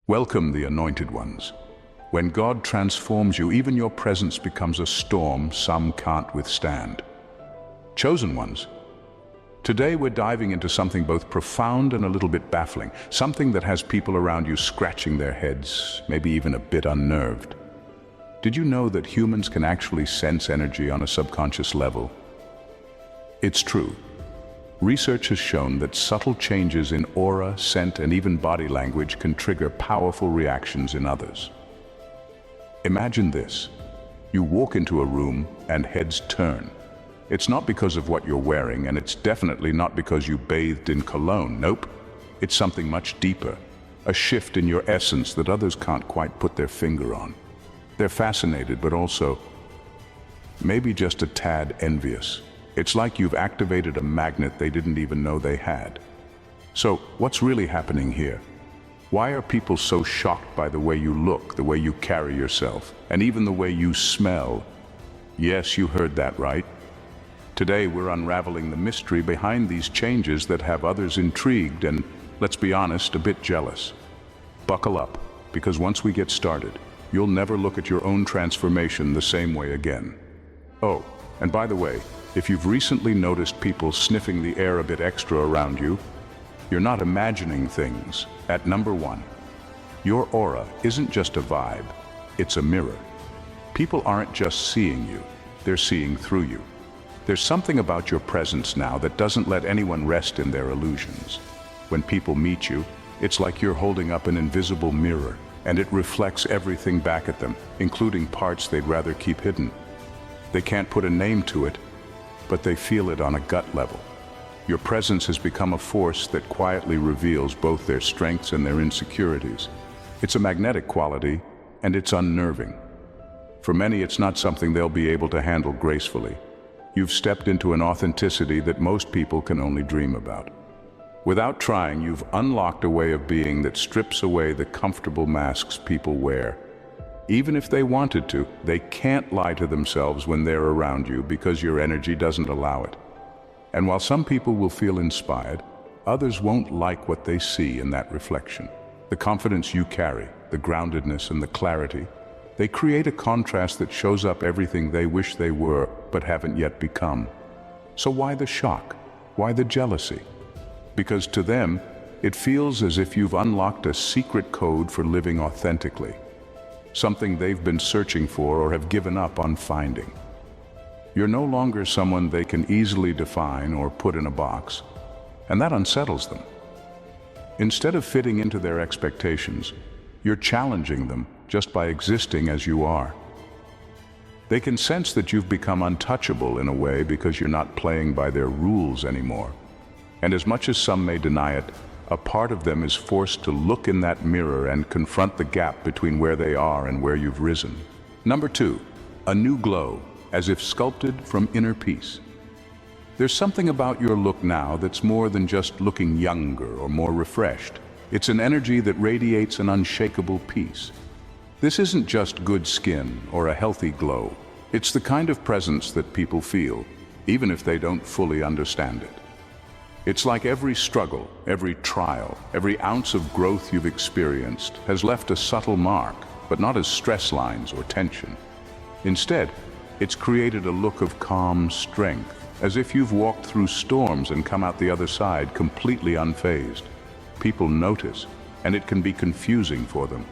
Welcome, the anointed ones. When God transforms you, even your presence becomes a storm some can't withstand. Chosen ones, today we're diving into something both profound and a little bit baffling, something that has people around you scratching their heads, maybe even a bit unnerved. Did you know that humans can actually sense energy on a subconscious level? It's true. Research has shown that subtle changes in aura, scent, and even body language can trigger powerful reactions in others. Imagine this. You walk into a room and heads turn. It's not because of what you're wearing, and it's definitely not because you bathed in cologne. Nope. It's something much deeper. A shift in your essence that others can't quite put their finger on. They're fascinated, but also maybe just a tad envious. It's like you've activated a magnet they didn't even know they had. So, what's really happening here? Why are people so shocked by the way you look, the way you carry yourself, and even the way you smell? Yes, you heard that right. Today we're unraveling the mystery behind these changes that have others intrigued and, let's be honest, a bit jealous. Buckle up, because once we get started, you'll never look at your own transformation the same way again. Oh, and by the way, if you've recently noticed people sniffing the air a bit extra around you, you're not imagining things. At number one, your aura isn't just a vibe, it's a mirror. People aren't just seeing you, they're seeing through you. There's something about your presence now that doesn't let anyone rest in their illusions. When people meet you, it's like you're holding up an invisible mirror, and it reflects everything back at them, including parts they'd rather keep hidden. They can't put a name to it, but they feel it on a gut level. Your presence has become a force that quietly reveals both their strengths and their insecurities. It's a magnetic quality, and it's unnerving. For many, it's not something they'll be able to handle gracefully. You've stepped into an authenticity that most people can only dream about. Without trying, you've unlocked a way of being that strips away the comfortable masks people wear. Even if they wanted to, they can't lie to themselves when they're around you because your energy doesn't allow it. And while some people will feel inspired, others won't like what they see in that reflection. The confidence you carry, the groundedness and the clarity, they create a contrast that shows up everything they wish they were but haven't yet become. So why the shock? Why the jealousy? Because to them, it feels as if you've unlocked a secret code for living authentically. Something they've been searching for or have given up on finding. You're no longer someone they can easily define or put in a box, and that unsettles them. Instead of fitting into their expectations, you're challenging them just by existing as you are. They can sense that you've become untouchable in a way because you're not playing by their rules anymore. And as much as some may deny it, a part of them is forced to look in that mirror and confront the gap between where they are and where you've risen. Number two, a new glow, as if sculpted from inner peace. There's something about your look now that's more than just looking younger or more refreshed. It's an energy that radiates an unshakable peace. This isn't just good skin or a healthy glow. It's the kind of presence that people feel, even if they don't fully understand it. It's like every struggle, every trial, every ounce of growth you've experienced has left a subtle mark, but not as stress lines or tension. Instead, it's created a look of calm strength, as if you've walked through storms and come out the other side completely unfazed. People notice, and it can be confusing for them.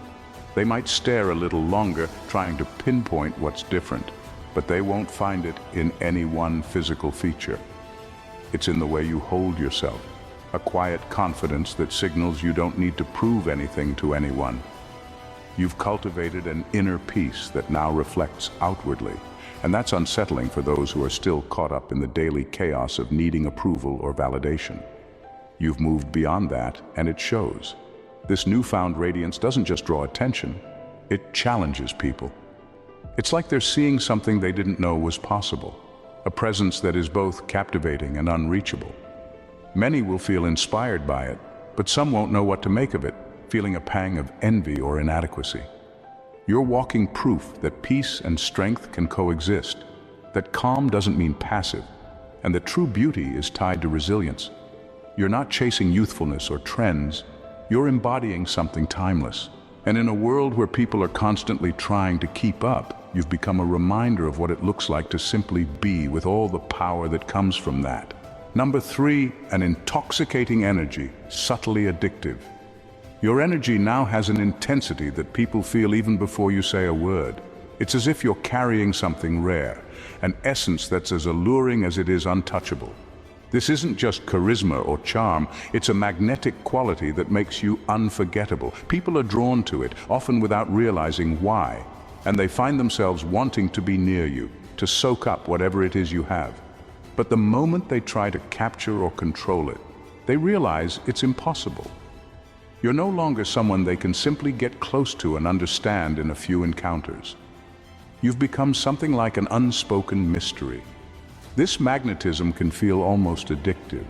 They might stare a little longer, trying to pinpoint what's different, but they won't find it in any one physical feature. It's in the way you hold yourself, a quiet confidence that signals you don't need to prove anything to anyone. You've cultivated an inner peace that now reflects outwardly, and that's unsettling for those who are still caught up in the daily chaos of needing approval or validation. You've moved beyond that, and it shows. This newfound radiance doesn't just draw attention, it challenges people. It's like they're seeing something they didn't know was possible. A presence that is both captivating and unreachable. Many will feel inspired by it, but some won't know what to make of it, feeling a pang of envy or inadequacy. You're walking proof that peace and strength can coexist, that calm doesn't mean passive, and that true beauty is tied to resilience. You're not chasing youthfulness or trends, you're embodying something timeless, And in a world where people are constantly trying to keep up, you've become a reminder of what it looks like to simply be, with all the power that comes from that. Number 3, an intoxicating energy, subtly addictive. Your energy now has an intensity that people feel even before you say a word. It's as if you're carrying something rare, an essence that's as alluring as it is untouchable. This isn't just charisma or charm, it's a magnetic quality that makes you unforgettable. People are drawn to it, often without realizing why, and they find themselves wanting to be near you, to soak up whatever it is you have. But the moment they try to capture or control it, they realize it's impossible. You're no longer someone they can simply get close to and understand in a few encounters. You've become something like an unspoken mystery. This magnetism can feel almost addictive.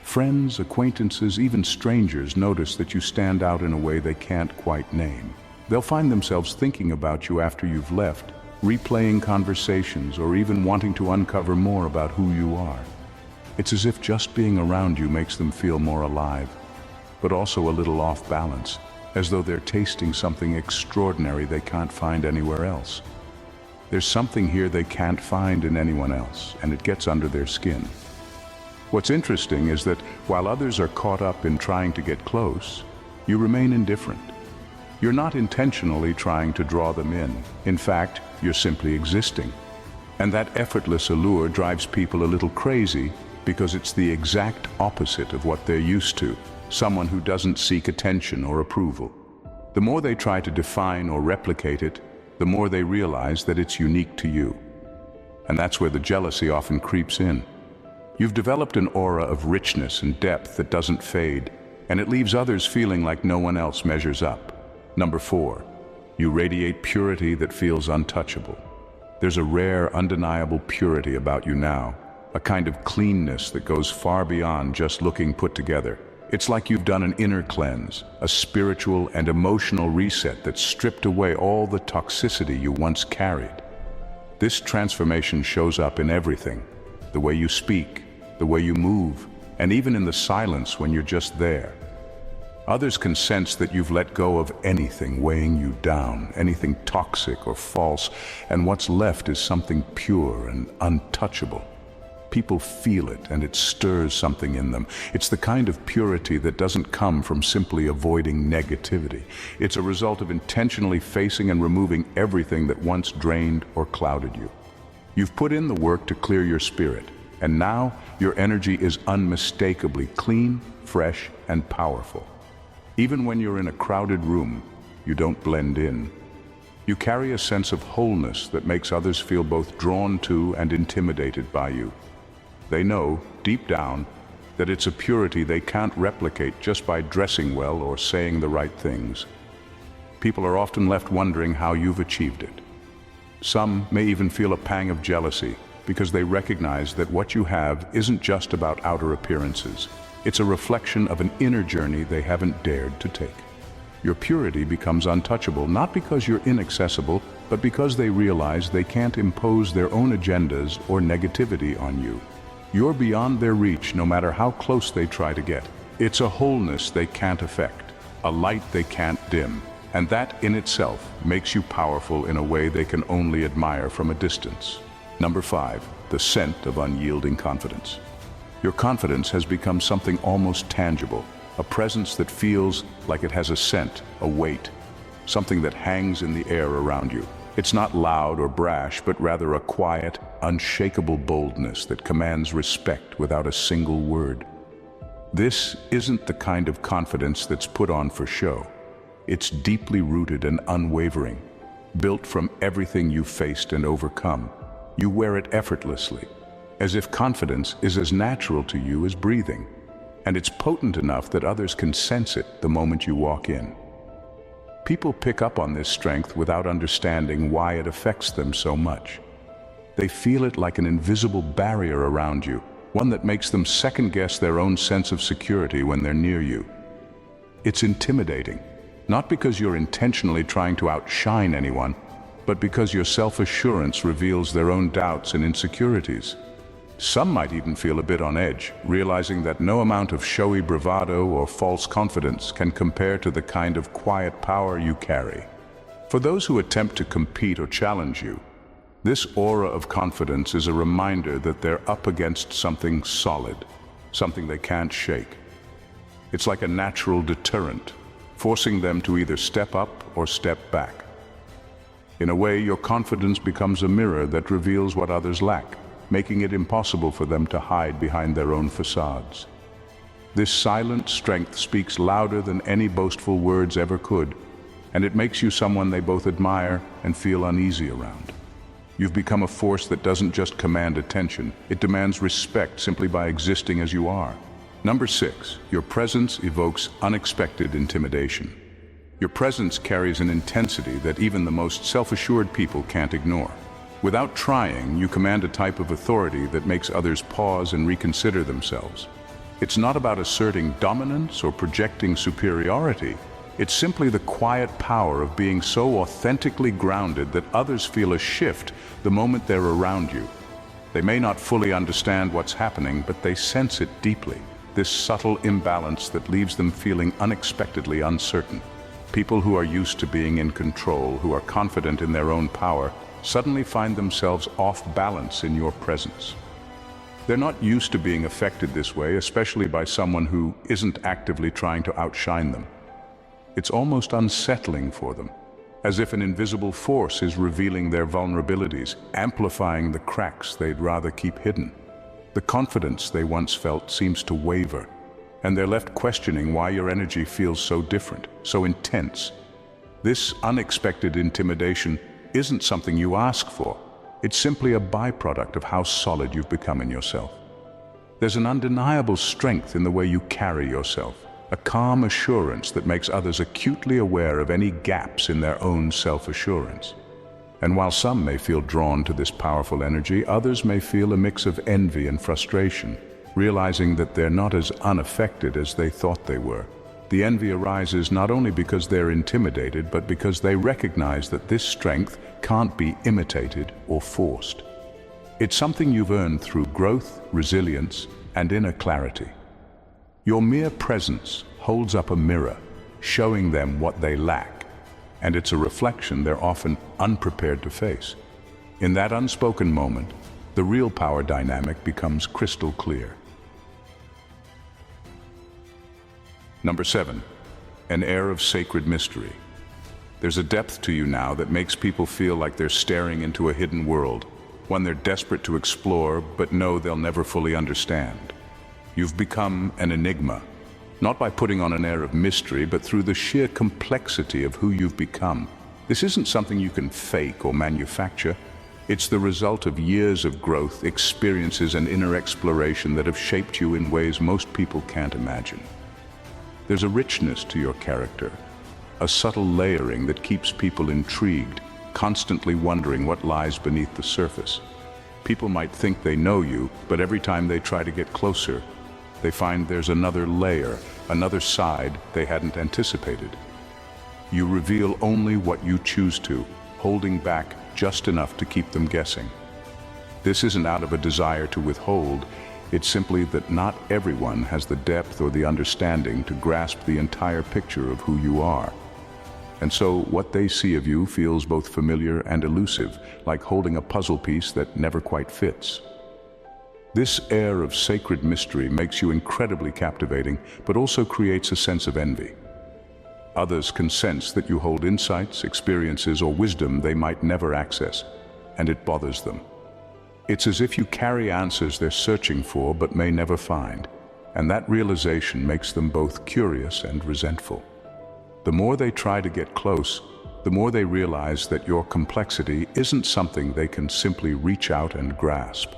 Friends, acquaintances, even strangers notice that you stand out in a way they can't quite name. They'll find themselves thinking about you after you've left, replaying conversations, or even wanting to uncover more about who you are. It's as if just being around you makes them feel more alive, but also a little off balance, as though they're tasting something extraordinary they can't find anywhere else. There's something here they can't find in anyone else, and it gets under their skin. What's interesting is that while others are caught up in trying to get close, you remain indifferent. You're not intentionally trying to draw them in. In fact, you're simply existing. And that effortless allure drives people a little crazy because it's the exact opposite of what they're used to, someone who doesn't seek attention or approval. The more they try to define or replicate it, the more they realize that it's unique to you. And that's where the jealousy often creeps in. You've developed an aura of richness and depth that doesn't fade, and it leaves others feeling like no one else measures up. Number 4, you radiate purity that feels untouchable. There's a rare, undeniable purity about you now, a kind of cleanness that goes far beyond just looking put together. It's like you've done an inner cleanse, a spiritual and emotional reset that's stripped away all the toxicity you once carried. This transformation shows up in everything, the way you speak, the way you move, and even in the silence when you're just there. Others can sense that you've let go of anything weighing you down, anything toxic or false, and what's left is something pure and untouchable. People feel it, and it stirs something in them. It's the kind of purity that doesn't come from simply avoiding negativity. It's a result of intentionally facing and removing everything that once drained or clouded you. You've put in the work to clear your spirit, and now your energy is unmistakably clean, fresh, and powerful. Even when you're in a crowded room, you don't blend in. You carry a sense of wholeness that makes others feel both drawn to and intimidated by you. They know, deep down, that it's a purity they can't replicate just by dressing well or saying the right things. People are often left wondering how you've achieved it. Some may even feel a pang of jealousy because they recognize that what you have isn't just about outer appearances. It's a reflection of an inner journey they haven't dared to take. Your purity becomes untouchable, not because you're inaccessible, but because they realize they can't impose their own agendas or negativity on you. You're beyond their reach no matter how close they try to get. It's a wholeness they can't affect, a light they can't dim, and that in itself makes you powerful in a way they can only admire from a distance. Number 5, the scent of unyielding confidence. Your confidence has become something almost tangible, a presence that feels like it has a scent, a weight, something that hangs in the air around you. It's not loud or brash, but rather a quiet, unshakable boldness that commands respect without a single word. This isn't the kind of confidence that's put on for show. It's deeply rooted and unwavering, built from everything you've faced and overcome. You wear it effortlessly, as if confidence is as natural to you as breathing, and it's potent enough that others can sense it the moment you walk in. People pick up on this strength without understanding why it affects them so much. They feel it like an invisible barrier around you, one that makes them second-guess their own sense of security when they're near you. It's intimidating, not because you're intentionally trying to outshine anyone, but because your self-assurance reveals their own doubts and insecurities. Some might even feel a bit on edge, realizing that no amount of showy bravado or false confidence can compare to the kind of quiet power you carry. For those who attempt to compete or challenge you, this aura of confidence is a reminder that they're up against something solid, something they can't shake. It's like a natural deterrent, forcing them to either step up or step back. In a way, your confidence becomes a mirror that reveals what others lack, making it impossible for them to hide behind their own facades. This silent strength speaks louder than any boastful words ever could, and it makes you someone they both admire and feel uneasy around. You've become a force that doesn't just command attention, it demands respect simply by existing as you are. Number 6, your presence evokes unexpected intimidation. Your presence carries an intensity that even the most self-assured people can't ignore. Without trying, you command a type of authority that makes others pause and reconsider themselves. It's not about asserting dominance or projecting superiority. It's simply the quiet power of being so authentically grounded that others feel a shift the moment they're around you. They may not fully understand what's happening, but they sense it deeply, this subtle imbalance that leaves them feeling unexpectedly uncertain. People who are used to being in control, who are confident in their own power, suddenly find themselves off balance in your presence. They're not used to being affected this way, especially by someone who isn't actively trying to outshine them. It's almost unsettling for them, as if an invisible force is revealing their vulnerabilities, amplifying the cracks they'd rather keep hidden. The confidence they once felt seems to waver, and they're left questioning why your energy feels so different, so intense. This unexpected intimidation isn't something you ask for. It's simply a byproduct of how solid you've become in yourself. There's an undeniable strength in the way you carry yourself, a calm assurance that makes others acutely aware of any gaps in their own self-assurance. And while some may feel drawn to this powerful energy, others may feel a mix of envy and frustration, realizing that they're not as unaffected as they thought they were. The envy arises not only because they're intimidated, but because they recognize that this strength can't be imitated or forced. It's something you've earned through growth, resilience, and inner clarity. Your mere presence holds up a mirror, showing them what they lack, and it's a reflection they're often unprepared to face. In that unspoken moment, the real power dynamic becomes crystal clear. Number 7, an air of sacred mystery. There's a depth to you now that makes people feel like they're staring into a hidden world, one they're desperate to explore but know they'll never fully understand. You've become an enigma, not by putting on an air of mystery, but through the sheer complexity of who you've become. This isn't something you can fake or manufacture. It's the result of years of growth, experiences, and inner exploration that have shaped you in ways most people can't imagine. There's a richness to your character, a subtle layering that keeps people intrigued, constantly wondering what lies beneath the surface. People might think they know you, but every time they try to get closer, they find there's another layer, another side they hadn't anticipated. You reveal only what you choose to, holding back just enough to keep them guessing. This isn't out of a desire to withhold. It's simply that not everyone has the depth or the understanding to grasp the entire picture of who you are. And so what they see of you feels both familiar and elusive, like holding a puzzle piece that never quite fits. This air of sacred mystery makes you incredibly captivating, but also creates a sense of envy. Others can sense that you hold insights, experiences, or wisdom they might never access, and it bothers them. It's as if you carry answers they're searching for but may never find, and that realization makes them both curious and resentful. The more they try to get close, the more they realize that your complexity isn't something they can simply reach out and grasp.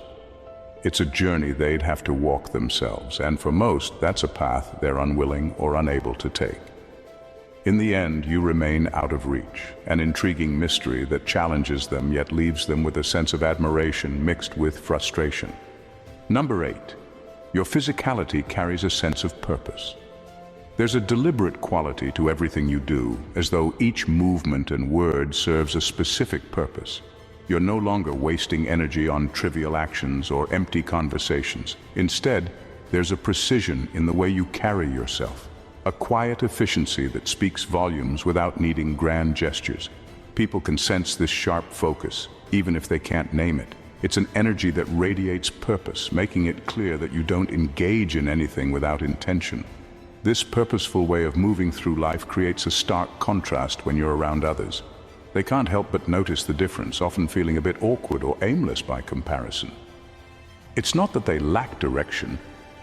It's a journey they'd have to walk themselves, and for most, that's a path they're unwilling or unable to take. In the end, you remain out of reach, an intriguing mystery that challenges them yet leaves them with a sense of admiration mixed with frustration. Number 8, your physicality carries a sense of purpose. There's a deliberate quality to everything you do, as though each movement and word serves a specific purpose. You're no longer wasting energy on trivial actions or empty conversations. Instead, there's a precision in the way you carry yourself, a quiet efficiency that speaks volumes without needing grand gestures. People can sense this sharp focus, even if they can't name it. It's an energy that radiates purpose, making it clear that you don't engage in anything without intention. This purposeful way of moving through life creates a stark contrast when you're around others. They can't help but notice the difference, often feeling a bit awkward or aimless by comparison. It's not that they lack direction,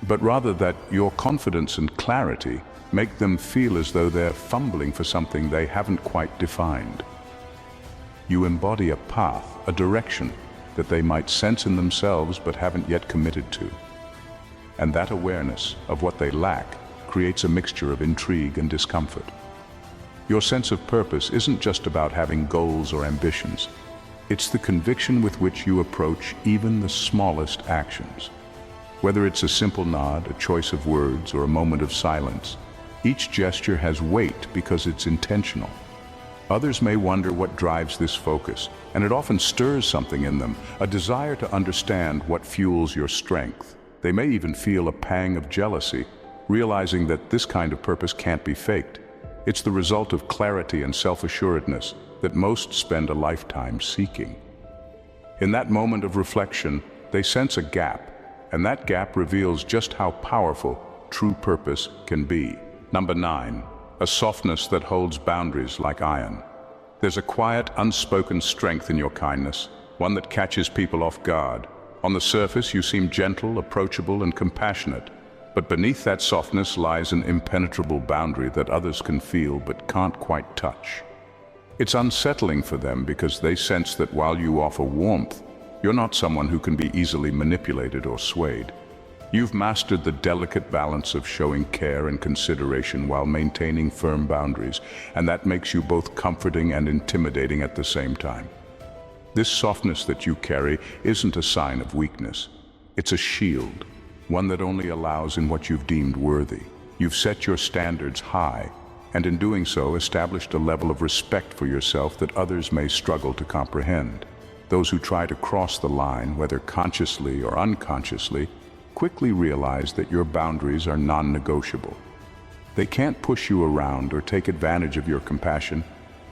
but rather that your confidence and clarity make them feel as though they're fumbling for something they haven't quite defined. You embody a path, a direction that they might sense in themselves but haven't yet committed to. And that awareness of what they lack creates a mixture of intrigue and discomfort. Your sense of purpose isn't just about having goals or ambitions. It's the conviction with which you approach even the smallest actions. Whether it's a simple nod, a choice of words, or a moment of silence, each gesture has weight because it's intentional. Others may wonder what drives this focus, and it often stirs something in them, a desire to understand what fuels your strength. They may even feel a pang of jealousy, realizing that this kind of purpose can't be faked. It's the result of clarity and self-assuredness that most spend a lifetime seeking. In that moment of reflection, they sense a gap, and that gap reveals just how powerful true purpose can be. Number 9, a softness that holds boundaries like iron. There's a quiet, unspoken strength in your kindness, one that catches people off guard. On the surface, you seem gentle, approachable, and compassionate, but beneath that softness lies an impenetrable boundary that others can feel but can't quite touch. It's unsettling for them because they sense that while you offer warmth, you're not someone who can be easily manipulated or swayed. You've mastered the delicate balance of showing care and consideration while maintaining firm boundaries, and that makes you both comforting and intimidating at the same time. This softness that you carry isn't a sign of weakness. It's a shield, one that only allows in what you've deemed worthy. You've set your standards high, and in doing so established a level of respect for yourself that others may struggle to comprehend. Those who try to cross the line, whether consciously or unconsciously, quickly realize that your boundaries are non-negotiable. They can't push you around or take advantage of your compassion,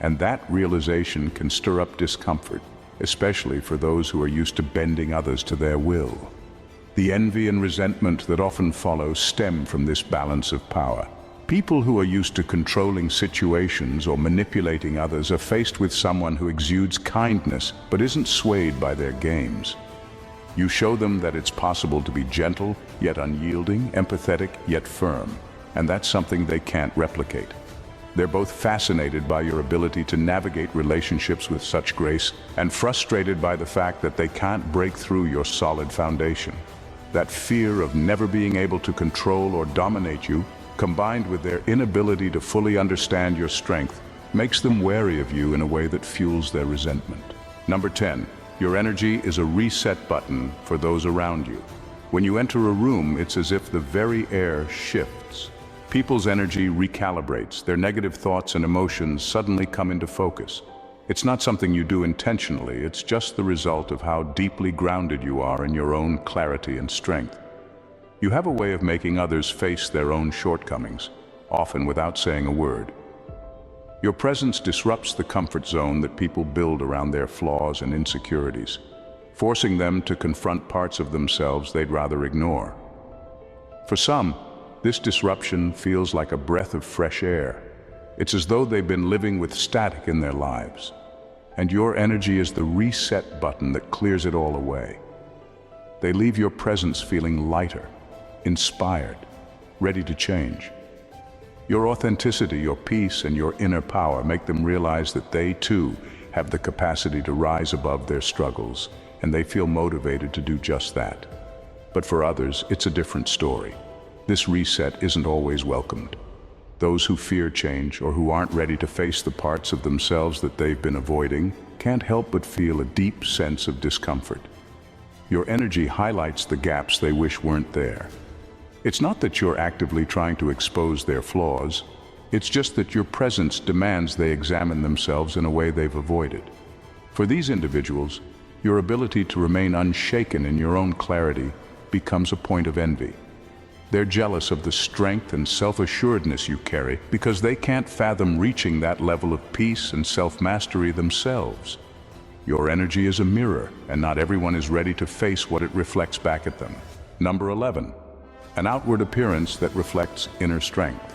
and that realization can stir up discomfort, especially for those who are used to bending others to their will. The envy and resentment that often follow stem from this balance of power. People who are used to controlling situations or manipulating others are faced with someone who exudes kindness but isn't swayed by their games. You show them that it's possible to be gentle yet unyielding, empathetic yet firm, and that's something they can't replicate. They're both fascinated by your ability to navigate relationships with such grace and frustrated by the fact that they can't break through your solid foundation. That fear of never being able to control or dominate you, combined with their inability to fully understand your strength, makes them wary of you in a way that fuels their resentment. Number 10, your energy is a reset button for those around you. When you enter a room, it's as if the very air shifts. People's energy recalibrates, their negative thoughts and emotions suddenly come into focus. It's not something you do intentionally, it's just the result of how deeply grounded you are in your own clarity and strength. You have a way of making others face their own shortcomings, often without saying a word. Your presence disrupts the comfort zone that people build around their flaws and insecurities, forcing them to confront parts of themselves they'd rather ignore. For some, this disruption feels like a breath of fresh air. It's as though they've been living with static in their lives, and your energy is the reset button that clears it all away. They leave your presence feeling lighter, inspired, ready to change. Your authenticity, your peace, and your inner power make them realize that they too have the capacity to rise above their struggles, and they feel motivated to do just that. But for others, it's a different story. This reset isn't always welcomed. Those who fear change or who aren't ready to face the parts of themselves that they've been avoiding can't help but feel a deep sense of discomfort. Your energy highlights the gaps they wish weren't there. It's not that you're actively trying to expose their flaws, it's just that your presence demands they examine themselves in a way they've avoided. For these individuals, your ability to remain unshaken in your own clarity becomes a point of envy. They're jealous of the strength and self-assuredness you carry because they can't fathom reaching that level of peace and self-mastery themselves. Your energy is a mirror, and not everyone is ready to face what it reflects back at them. Number 11. An outward appearance that reflects inner strength.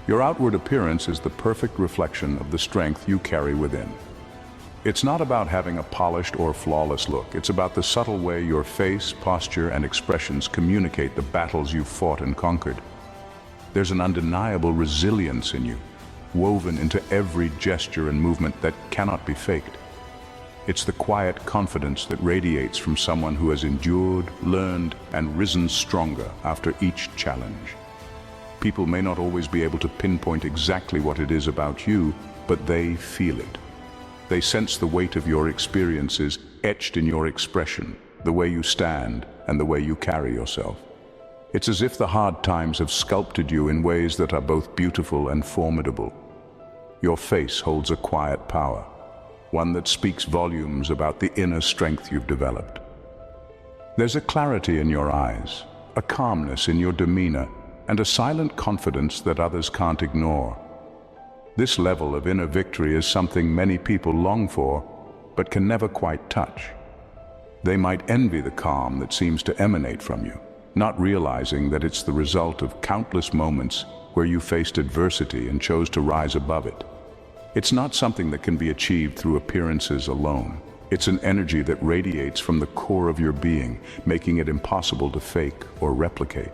Your outward appearance is the perfect reflection of the strength you carry within. It's not about having a polished or flawless look. It's about the subtle way your face, posture, and expressions communicate the battles you've fought and conquered. There's an undeniable resilience in you, woven into every gesture and movement that cannot be faked. It's the quiet confidence that radiates from someone who has endured, learned, and risen stronger after each challenge. People may not always be able to pinpoint exactly what it is about you, but they feel it. They sense the weight of your experiences etched in your expression, the way you stand, and the way you carry yourself. It's as if the hard times have sculpted you in ways that are both beautiful and formidable. Your face holds a quiet power, one that speaks volumes about the inner strength you've developed. There's a clarity in your eyes, a calmness in your demeanor, and a silent confidence that others can't ignore. This level of inner victory is something many people long for, but can never quite touch. They might envy the calm that seems to emanate from you, not realizing that it's the result of countless moments where you faced adversity and chose to rise above it. It's not something that can be achieved through appearances alone. It's an energy that radiates from the core of your being, making it impossible to fake or replicate.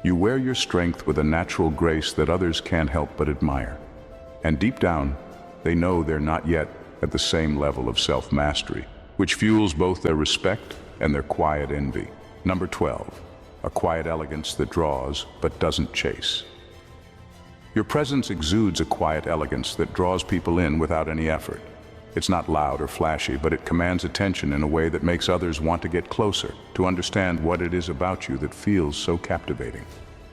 You wear your strength with a natural grace that others can't help but admire. And deep down, they know they're not yet at the same level of self-mastery, which fuels both their respect and their quiet envy. Number 12, a quiet elegance that draws but doesn't chase. Your presence exudes a quiet elegance that draws people in without any effort. It's not loud or flashy, but it commands attention in a way that makes others want to get closer, to understand what it is about you that feels so captivating.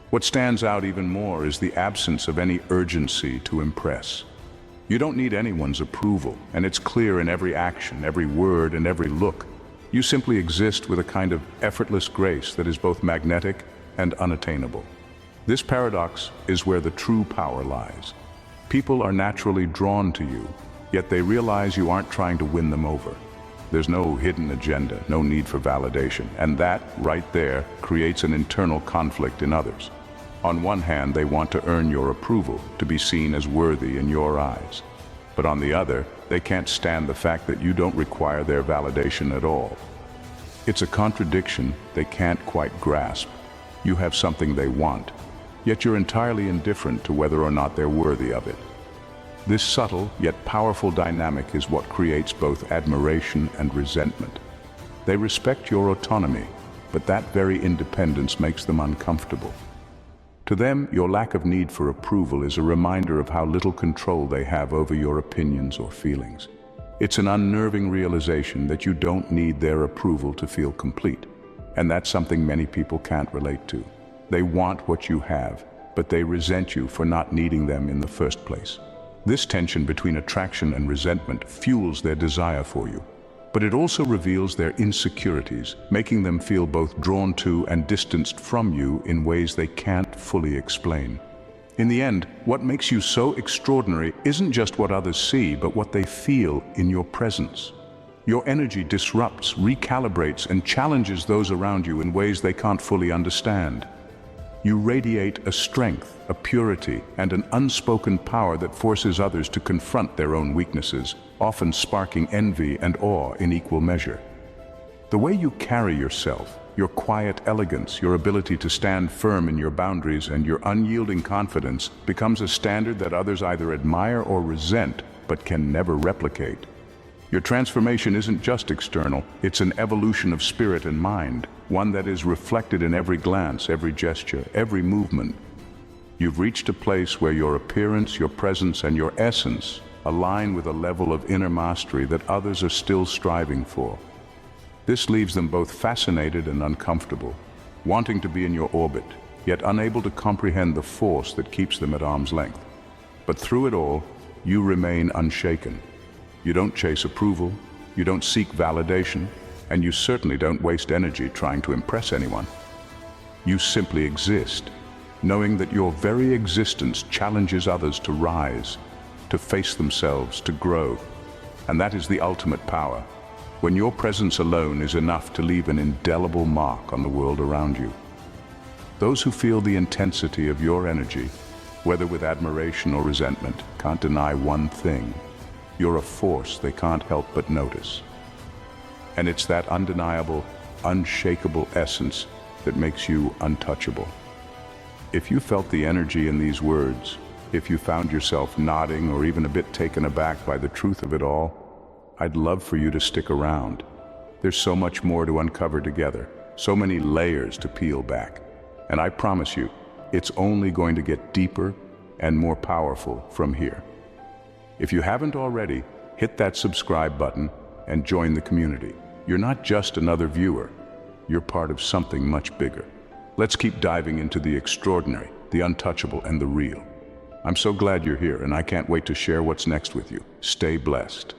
What stands out even more is the absence of any urgency to impress. You don't need anyone's approval, and it's clear in every action, every word, and every look. You simply exist with a kind of effortless grace that is both magnetic and unattainable. This paradox is where the true power lies. People are naturally drawn to you, yet they realize you aren't trying to win them over. There's no hidden agenda, no need for validation, and that, right there, creates an internal conflict in others. On one hand, they want to earn your approval, to be seen as worthy in your eyes. But on the other, they can't stand the fact that you don't require their validation at all. It's a contradiction they can't quite grasp. You have something they want, yet you're entirely indifferent to whether or not they're worthy of it. This subtle yet powerful dynamic is what creates both admiration and resentment. They respect your autonomy, but that very independence makes them uncomfortable. To them, your lack of need for approval is a reminder of how little control they have over your opinions or feelings. It's an unnerving realization that you don't need their approval to feel complete, and that's something many people can't relate to. They want what you have, but they resent you for not needing them in the first place. This tension between attraction and resentment fuels their desire for you, but it also reveals their insecurities, making them feel both drawn to and distanced from you in ways they can't fully explain. In the end, what makes you so extraordinary isn't just what others see, but what they feel in your presence. Your energy disrupts, recalibrates, and challenges those around you in ways they can't fully understand. You radiate a strength, a purity, and an unspoken power that forces others to confront their own weaknesses, often sparking envy and awe in equal measure. The way you carry yourself, your quiet elegance, your ability to stand firm in your boundaries, and your unyielding confidence becomes a standard that others either admire or resent, but can never replicate. Your transformation isn't just external, it's an evolution of spirit and mind, one that is reflected in every glance, every gesture, every movement. You've reached a place where your appearance, your presence, and your essence align with a level of inner mastery that others are still striving for. This leaves them both fascinated and uncomfortable, wanting to be in your orbit, yet unable to comprehend the force that keeps them at arm's length. But through it all, you remain unshaken. You don't chase approval, You don't seek validation, and you certainly don't waste energy trying to impress anyone. You simply exist, knowing that your very existence challenges others to rise, to face themselves, to grow. And that is the ultimate power, when your presence alone is enough to leave an indelible mark on the world around you. Those who feel the intensity of your energy, whether with admiration or resentment, can't deny one thing. You're a force they can't help but notice. And it's that undeniable, unshakable essence that makes you untouchable. If you felt the energy in these words, if you found yourself nodding or even a bit taken aback by the truth of it all, I'd love for you to stick around. There's so much more to uncover together, so many layers to peel back. And I promise you, it's only going to get deeper and more powerful from here. If you haven't already, hit that subscribe button and join the community. You're not just another viewer, you're part of something much bigger. Let's keep diving into the extraordinary, the untouchable, and the real. I'm so glad you're here, and I can't wait to share what's next with you. Stay blessed.